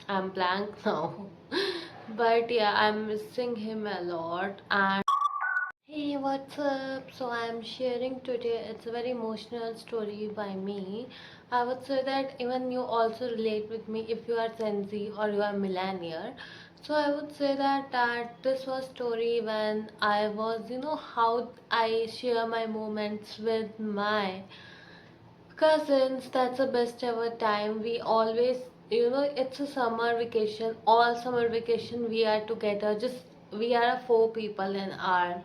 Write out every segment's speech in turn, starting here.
I'm blank now. But yeah, I'm missing him a lot. And hey, what's up? So I'm sharing today. It's a very emotional story by me. I would say that even you also relate with me if you are Gen Z or you are millennial. So I would say that this was story when I was, how I share my moments with my cousins. That's the best ever time. We always, it's a summer vacation. All summer vacation we are together. Just we are four people in our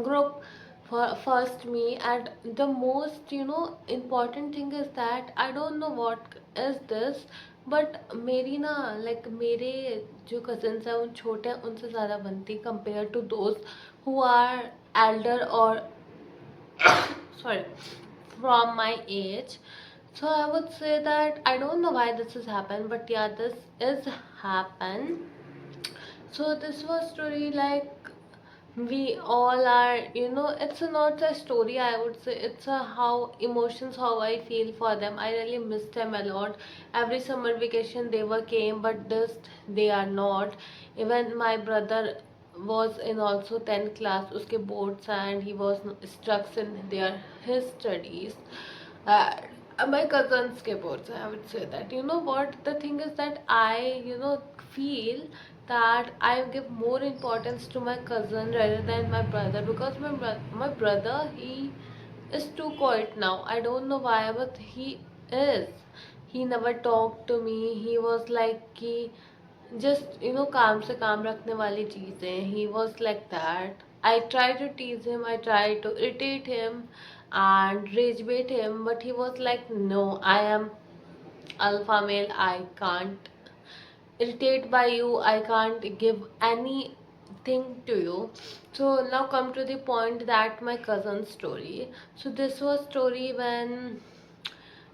group. For first me, and the most important thing is that I don't know what is this, but मेरी ना like मेरे जो cousins हैं उन छोटे हैं उनसे ज़्यादा बनती compared to those who are elder or sorry, from my age. So I would say that I don't know why this has happened, but yeah, this is happened. So this was story like we all are, it's not a story. I would say it's a how emotions, how I feel for them. I really miss them a lot. Every summer vacation they were came, but this they are not. Even my brother was in also 10th class uske boards, and he was stuck in their his studies. uh, my cousins के boards, I would say that, what the thing is that I feel that I give more importance to my cousin rather than my brother, because my brother, he is too quiet now. I don't know why, but is he never talked to me. He was like कि just काम से काम रखने वाली चीजें. He was like that. I try to tease him, I try to irritate him and rage bait him, but he was like, no, I am alpha male, I can't irritate by you, I can't give anything to you. So now come to the point that my cousin's story. So this was story when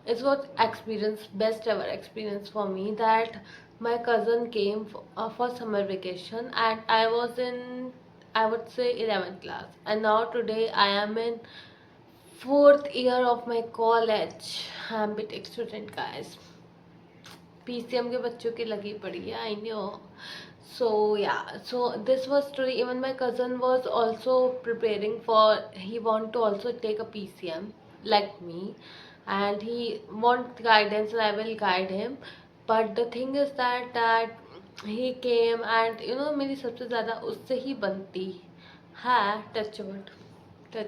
it was experience, best ever experience for me, that my cousin came for summer vacation, and I was in, I would say, 11th class, and now today I am in fourth year of my college. I'm BTech student, guys. PCM के बच्चों की लगी पड़ी है, I know. So yeah, so this was story. Even my cousin was also preparing for, he want to also take a PCM like me, and he want guidance and I will guide him. But the thing is that he came, and मेरी सबसे ज़्यादा उससे ही बनती है. Touch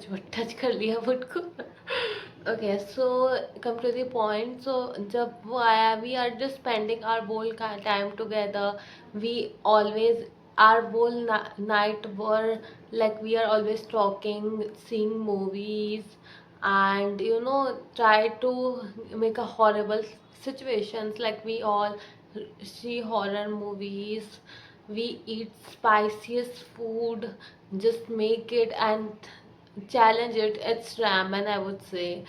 wood touch कर लिया would को. Okay, so come to the point. So जब वो आया, we are just spending our whole time together. We always, our whole night were like we are always talking, seeing movies, and try to make a horrible situations. Like we all see horror movies, we eat spiciest food, just make it and challenge it. It's ramen, I would say.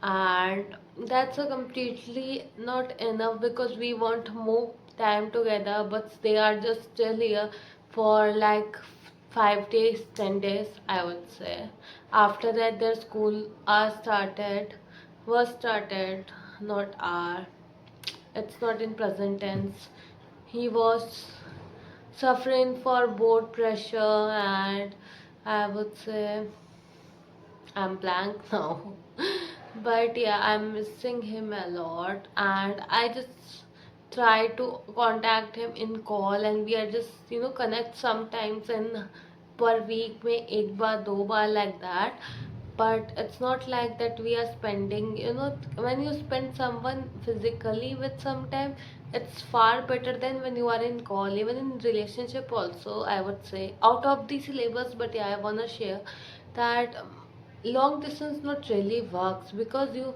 And that's a completely not enough, because we want more time together, but they are just still here for like 5 days, 10 days, I would say. After that their school was started, not are, it's not in present tense. He was suffering for board pressure, and I would say I'm blank now. But yeah, I'm missing him a lot, and I just try to contact him in call, and we are just connect sometimes in per week में एक बार दो बार like that. But it's not like that we are spending, when you spend someone physically with sometime, it's far better than when you are in call. Even in relationship also, I would say, out of the syllabus. But yeah, I wanna share that long distance not really works, because you,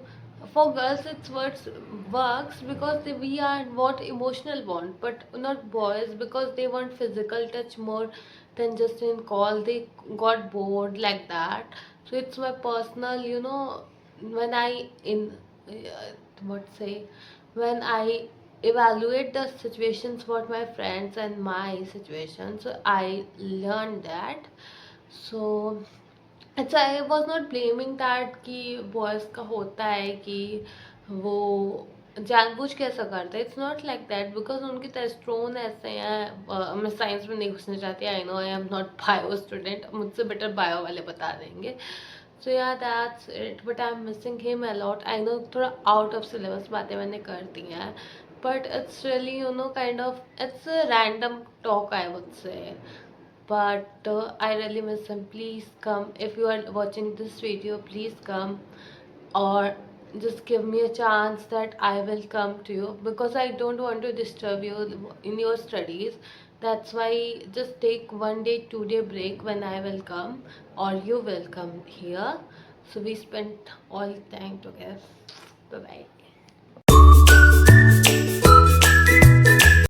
for girls it's works because we are want emotional bond, but not boys, because they want physical touch more than just in call. They got bored like that. So it's my personal, when I in what say, when I evaluate the situations, what my friends and my situation, so I learned that. So अच्छा, I was not blaming that कि boys का होता है कि वो जानबूझ के ऐसा करते हैं, it's not like that, because उनके टेस्टोन ऐसे हैं। मैं साइंस में नहीं घुसना चाहती, I know I am not bio student, मुझसे बेटर बायो वाले बता देंगे। सो या that's it, but I am missing him a lot. I know थोड़ा आउट ऑफ सिलेबस बातें मैंने कर दी हैं, but it's really you know kind of its random talk I would say, but I really miss him. Please come if you are watching this video. Please come, or just give me a chance that I will come to you, because I don't want to disturb you in your studies. That's why just take 1 day, 2 day break when I will come, or you will come here. So we spent all time together. Bye bye.